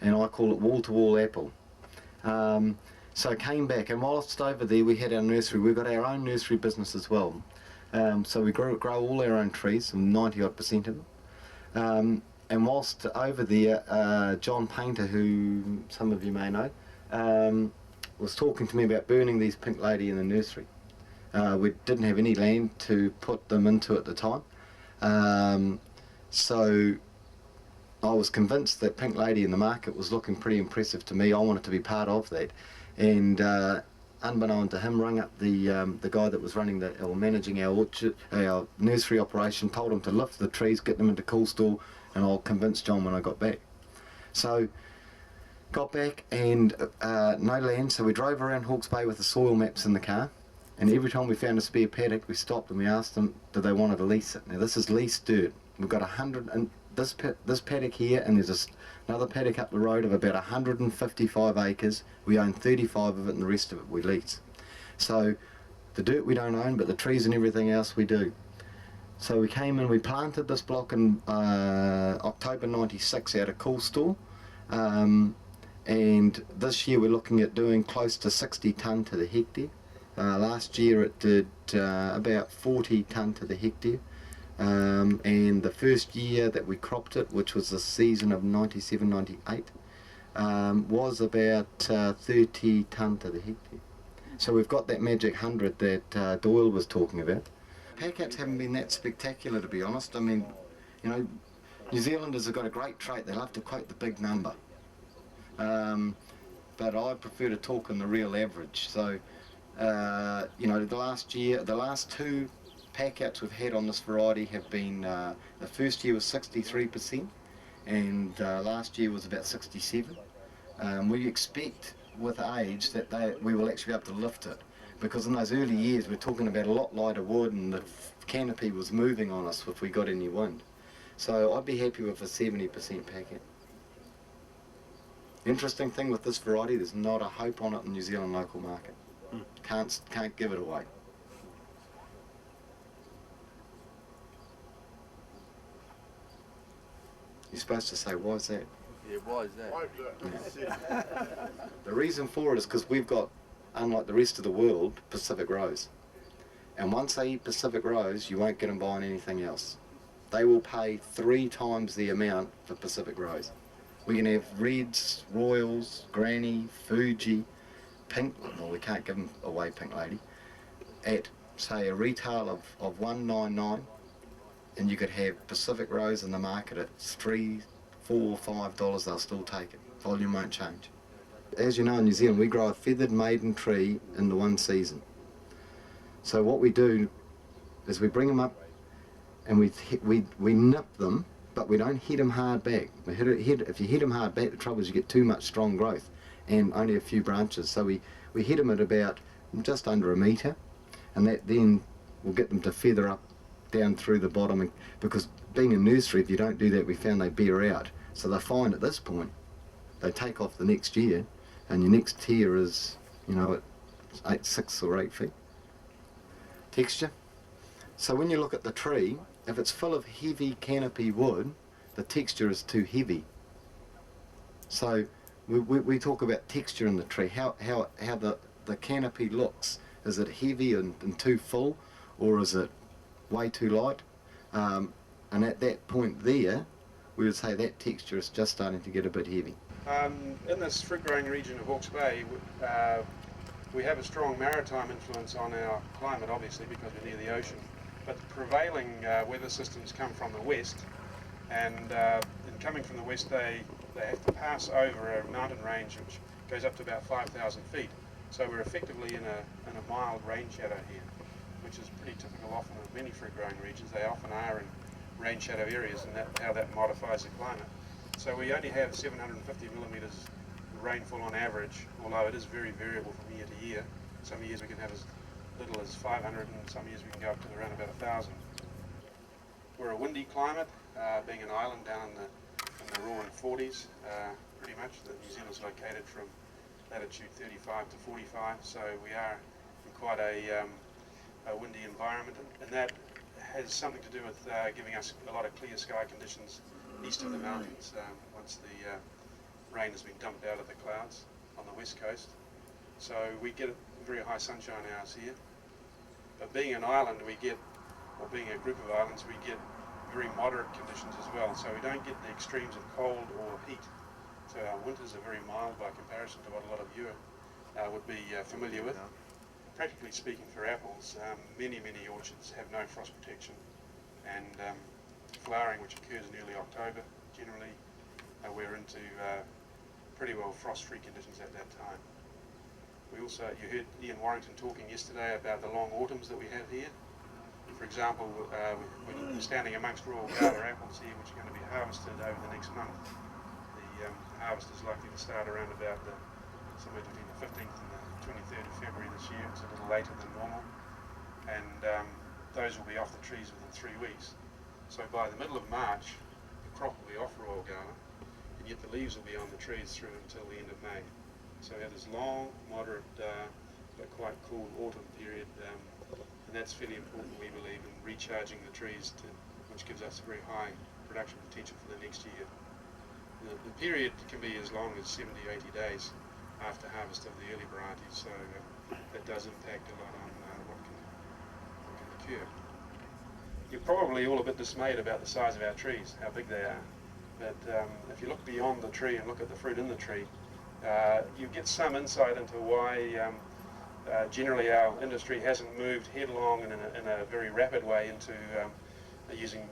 and I call it wall-to-wall apple. So I came back, and whilst over there we had our nursery, we've got our own nursery business as well. So we grow all our own trees, 90% of them. And whilst over there, John Painter, who some of you may know, was talking to me about burning these Pink Lady in the nursery. We didn't have any land to put them into at the time. So I was convinced that Pink Lady in the market was looking pretty impressive to me. I wanted to be part of that. And unbeknown to him, rang up the guy that was running or managing our orchard, our nursery operation, told him to lift the trees, get them into cool store, and I'll convince John when I got back. So got back and no land, so we drove around Hawke's Bay with the soil maps in the car, and every time we found a spare paddock we stopped and we asked them did they want to lease it. Now this is leased dirt. We've got 100 and this paddock here, and there's another paddock up the road of about 155 acres. We own 35 of it and the rest of it we lease. So the dirt we don't own, but the trees and everything else we do. So we came in, we planted this block in October 96 out of Cool Store, and this year we're looking at doing close to 60 tonne to the hectare. Last year it did about 40 tonne to the hectare, and the first year that we cropped it, which was the season of 97-98, was about 30 tonne to the hectare. So we've got that magic 100 that Doyle was talking about. Packouts haven't been that spectacular, to be honest. I mean, you know, New Zealanders have got a great trait, they love to quote the big number. But I prefer to talk in the real average. So, you know, the last two packouts we've had on this variety have been, the first year was 63%, and last year was about 67. We expect with age that we will actually be able to lift it, because in those early years we're talking about a lot lighter wood and the canopy was moving on us if we got any wind. So I'd be happy with a 70% packout. Interesting thing with this variety, there's not a hope on it in the New Zealand local market. Can't give it away. You're supposed to say, why is that? Yeah, why is that? Yeah. The reason for it is because we've got, unlike the rest of the world, Pacific Rose. And once they eat Pacific Rose, you won't get them buying anything else. They will pay 3 times the amount for Pacific Rose. We can have Reds, Royals, Granny, Fuji, Pink, well we can't give them away Pink Lady, at say a retail of $199, and you could have Pacific Rose in the market at $3, $4, $5, they'll still take it. Volume won't change. As you know, in New Zealand we grow a feathered maiden tree in the one season. So what we do is we bring them up and we nip them, but we don't hit them hard back. If you hit them hard back, the trouble is you get too much strong growth and only a few branches. So we hit them at about just under a metre, and that then will get them to feather up down through the bottom. And because being a nursery, if you don't do that, we found they bear out. So they find at this point, they take off the next year, and your next tier is, you know, at 6 or 8 feet. Texture. So when you look at the tree, if it's full of heavy canopy wood, the texture is too heavy. So we talk about texture in the tree, how the canopy looks. Is it heavy and too full, or is it way too light? And at that point there, we would say that texture is just starting to get a bit heavy. In this fruit growing region of Hawke's Bay, we have a strong maritime influence on our climate, obviously, because we're near the ocean. But the prevailing weather systems come from the west, and in coming from the west they have to pass over a mountain range which goes up to about 5,000 feet. So we're effectively in a mild rain shadow here, which is pretty typical often of many fruit growing regions. They often are in rain shadow areas, and how that modifies the climate. So we only have 750 millimetres rainfall on average, although it is very variable from year to year. Some years we can have as little as 500, and some years we can go up to around about 1,000. We're a windy climate, being an island down in the roaring 40s, pretty much. New Zealand's located from latitude 35 to 45, so we are in quite a windy environment, and that has something to do with giving us a lot of clear sky conditions east of the mountains. rain has been dumped out of the clouds on the west coast. So we get very high sunshine hours here. But being an island, or being a group of islands, we get very moderate conditions as well. So we don't get the extremes of cold or heat. So our winters are very mild by comparison to what a lot of you would be familiar with. Practically speaking, for apples, many orchards have no frost protection, and flowering, which occurs in early October, generally we're into pretty well frost-free conditions at that time. We also, you heard Ian Warrington talking yesterday about the long autumns that we have here. For example, we're standing amongst Royal Gala apples here, which are going to be harvested over the next month. The harvest is likely to start around about somewhere between the 15th and the 23rd of February this year. It's a little later than normal, and those will be off the trees within 3 weeks. So by the middle of March, the crop will be off Royal Gala, and yet the leaves will be on the trees through until the end of May. So we have this long, moderate, but quite cool autumn period, and that's fairly important, we believe, in recharging the trees, which gives us a very high production potential for the next year. The period can be as long as 70, 80 days after harvest of the early varieties, so that does impact a lot on what can occur. You're probably all a bit dismayed about the size of our trees, how big they are, but if you look beyond the tree and look at the fruit in the tree, you get some insight into why generally our industry hasn't moved headlong and in a very rapid way into using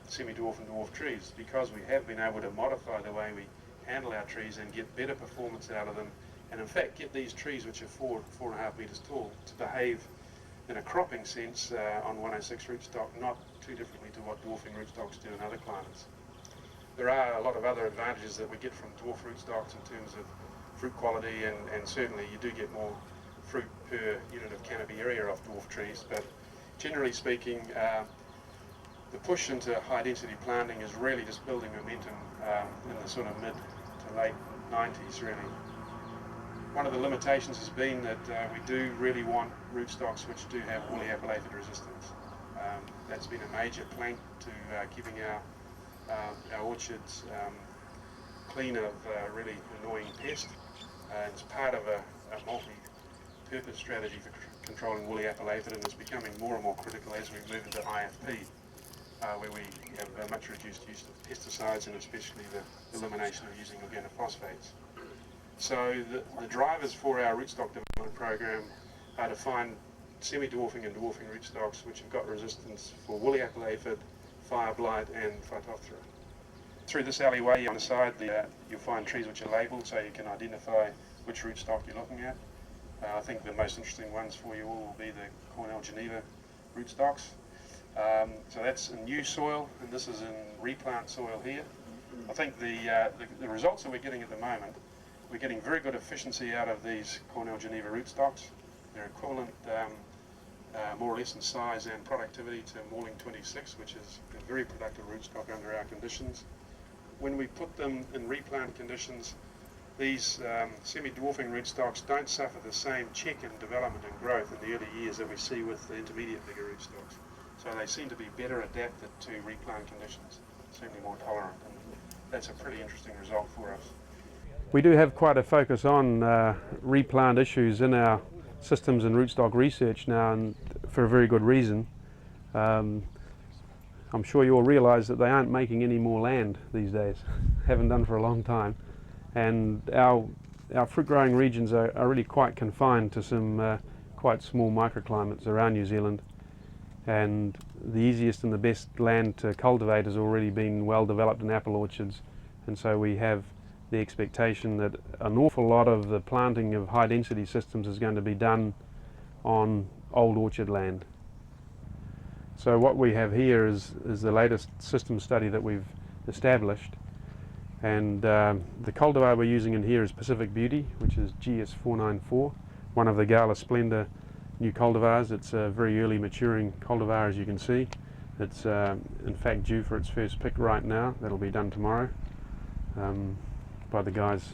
semi-dwarf and dwarf trees, because we have been able to modify the way we handle our trees and get better performance out of them, and in fact get these trees, which are 4.5 metres tall, to behave in a cropping sense on 106 rootstock not too differently to what dwarfing rootstocks do in other climates. There are a lot of other advantages that we get from dwarf rootstocks in terms of fruit quality, and certainly you do get more fruit per unit of canopy area off dwarf trees, but generally speaking, the push into high density planting is really just building momentum in the sort of mid to late 90s really. One of the limitations has been that we do really want rootstocks which do have woolly apple aphid resistance. That's been a major plank to keeping our orchards clean of really annoying pests. It's part of a multi-purpose strategy for controlling woolly apple aphid, and it's becoming more and more critical as we move into IFP, where we have much reduced use of pesticides and especially the elimination of using organophosphates. So the drivers for our rootstock development program are to find semi-dwarfing and dwarfing rootstocks which have got resistance for woolly apple aphid, fire blight and Phytophthora. Through this alleyway on the side you'll find trees which are labelled so you can identify which rootstock you're looking at. I think the most interesting ones for you all will be the Cornell Geneva rootstocks. So that's in new soil, and this is in replant soil here. I think the results that we're getting at the moment, we're getting very good efficiency out of these Cornell Geneva rootstocks. They're equivalent more or less in size and productivity to Morling 26, which is a very productive rootstock under our conditions. When we put them in replant conditions, these semi-dwarfing rootstocks don't suffer the same check in development and growth in the early years that we see with the intermediate bigger rootstocks. So they seem to be better adapted to replant conditions, certainly more tolerant, and that's a pretty interesting result for us. We do have quite a focus on replant issues in our systems and rootstock research now, and for a very good reason. I'm sure you all realise that they aren't making any more land these days, haven't done for a long time, and our fruit growing regions are really quite confined to some quite small microclimates around New Zealand, and the easiest and the best land to cultivate has already been well developed in apple orchards, and so we have the expectation that an awful lot of the planting of high density systems is going to be done on old orchard land. So what we have here is the latest system study that we've established, and the cultivar we're using in here is Pacific Beauty, which is GS494, one of the Gala Splendor new cultivars. It's a very early maturing cultivar, as you can see. It's in fact due for its first pick right now. That'll be done tomorrow by the guys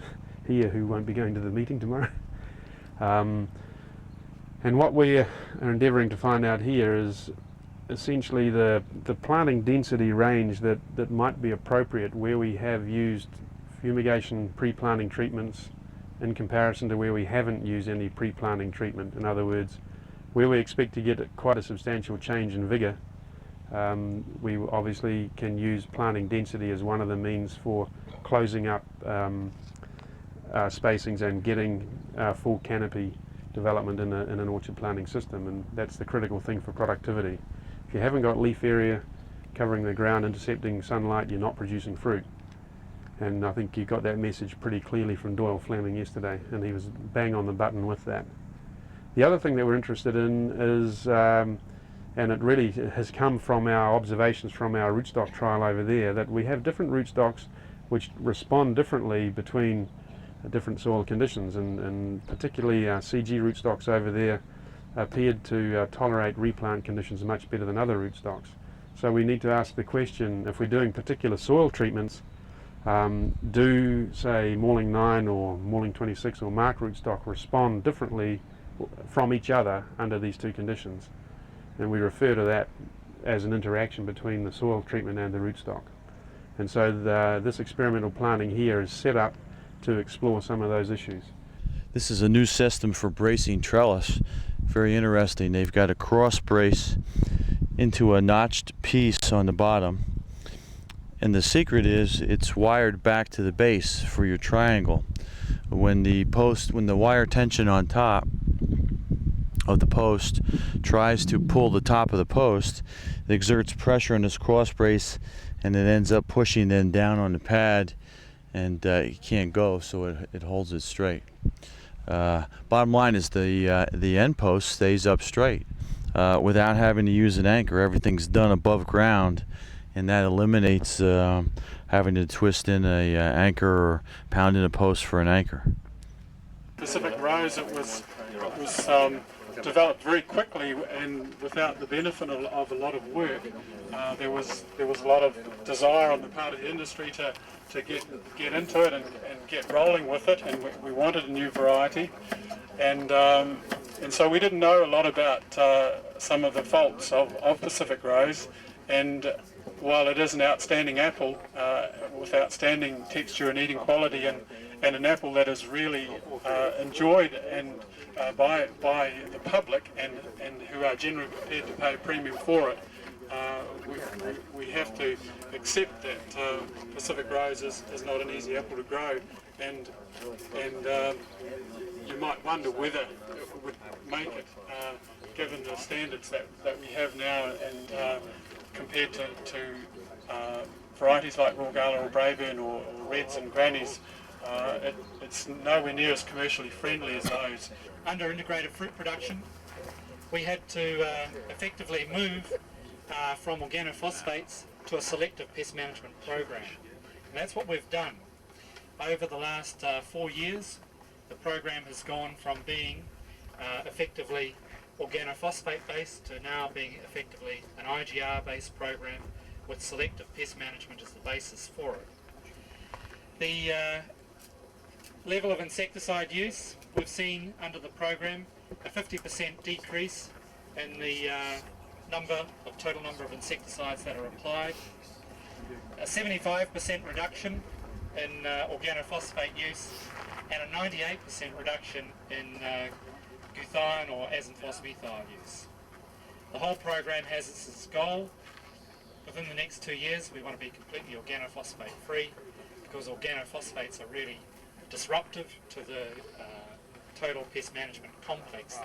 here who won't be going to the meeting tomorrow. And what we are endeavouring to find out here is essentially the planting density range that might be appropriate where we have used fumigation pre-planting treatments in comparison to where we haven't used any pre-planting treatment. In other words, where we expect to get quite a substantial change in vigour, we obviously can use planting density as one of the means for closing up spacings and getting full canopy development in an orchard planting system, and that's the critical thing for productivity. If you haven't got leaf area covering the ground intercepting sunlight, you're not producing fruit. And I think you got that message pretty clearly from Doyle Fleming yesterday, and he was bang on the button with that. The other thing that we're interested in is, and it really has come from our observations from our rootstock trial over there, that we have different rootstocks which respond differently between different soil conditions, and particularly CG rootstocks over there appeared to tolerate replant conditions much better than other rootstocks. So we need to ask the question, if we're doing particular soil treatments, do say Morling 9 or Morling 26 or Mark rootstock respond differently from each other under these two conditions? And we refer to that as an interaction between the soil treatment and the rootstock. And so this experimental planting here is set up to explore some of those issues. This is a new system for bracing trellis. Very interesting. They've got a cross brace into a notched piece on the bottom, and the secret is it's wired back to the base for your triangle. When the wire tension on top of the post tries to pull the top of the post, it exerts pressure on this cross brace, and it ends up pushing then down on the pad, and it can't go, so it holds it straight. Bottom line is the end post stays up straight without having to use an anchor. Everything's done above ground, and that eliminates having to twist in a anchor or pound in a post for an anchor. Pacific Rose, it was developed very quickly and without the benefit of a lot of work. There was a lot of desire on the part of the industry to get into it and get rolling with it, and we wanted a new variety, and so we didn't know a lot about some of the faults of Pacific Rose. And while it is an outstanding apple with outstanding texture and eating quality, and an apple that is really enjoyed and by the public and who are generally prepared to pay a premium for it, we have to accept that Pacific Rose is not an easy apple to grow, and you might wonder whether it would make it given the standards that we have now, and compared to varieties like Royal or Braeburn or Reds and Grannies. It's nowhere near as commercially friendly as those. Under integrated fruit production, we had to effectively move from organophosphates to a selective pest management program. And that's what we've done. Over the last 4 years, the program has gone from being effectively organophosphate based to now being effectively an IGR based program with selective pest management as the basis for it. The level of insecticide use, we've seen under the program a 50% decrease in the total number of insecticides that are applied, a 75% reduction in organophosphate use, and a 98% reduction in glutathione or azinphosmethyl use. The whole program has its goal, within the next 2 years we want to be completely organophosphate free, because organophosphates are really disruptive to the total pest management complex.